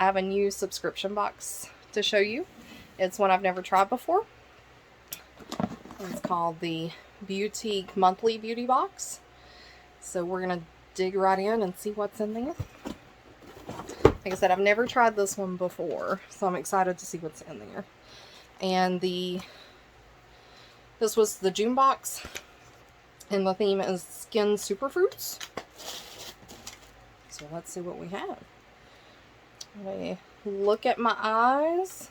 I have a new subscription box to show you. It's one I've never tried before. It's called the Beauteque Monthly Beauty Box. So we're going to dig right in and see what's in there. Like I said, I've never tried this one before, so I'm excited to see what's in there. And this was the June box, and the theme is Skin Superfruits. So let's see what we have. Look at my eyes.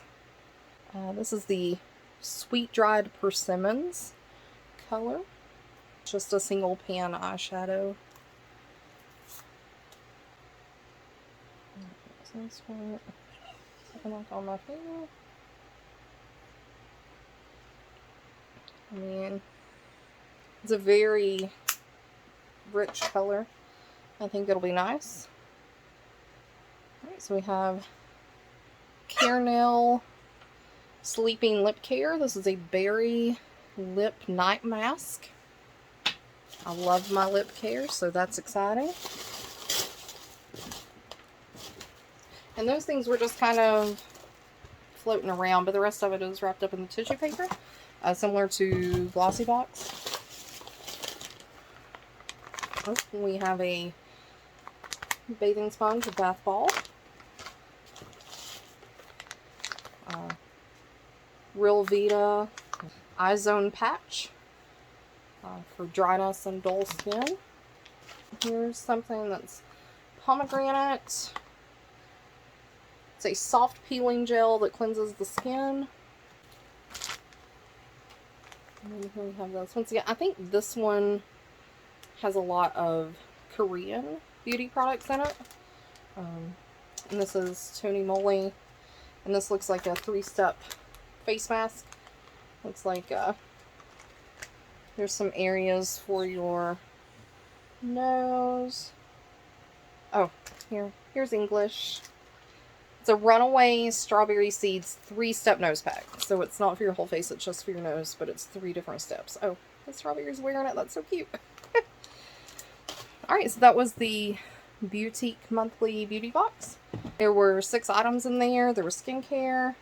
This is the Sweet Dried Persimmons color. Just a single pan eyeshadow. This one, on my finger. I mean, it's a very rich color. I think it'll be nice. Alright, so we have Carenel Sleeping Lip Care. This is a berry lip night mask. I love my lip care, so that's exciting. And those things were just kind of floating around, but the rest of it is wrapped up in the tissue paper, similar to Glossy Box. Oh, we have a bathing sponge, a bath ball. Real Vita Eye Zone Patch for dryness and dull skin. Here's something that's Pomegranate. It's a soft peeling gel that cleanses the skin. And then here we have this. Once again, I think this one has a lot of Korean beauty products in it. And this is Tonymoly. And this looks like a 3-step face mask. Looks like there's some areas for your nose. Oh, here's English. It's a Runaway Strawberry Seeds 3-step nose pack. So it's not for your whole face, it's just for your nose, but it's 3 different steps. Oh, the strawberry's wearing it. That's so cute. Alright, so that was the Beauteque Monthly Beauty Box. There were 6 items in there. There was skincare,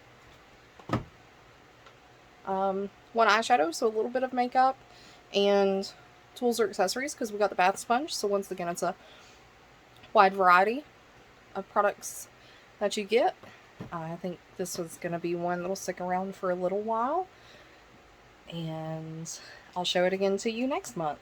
1 eyeshadow, so a little bit of makeup, and tools or accessories, because we got the bath sponge. So once again, it's a wide variety of products that you get. I think this was going to be one that'll stick around for a little while, and I'll show it again to you next month.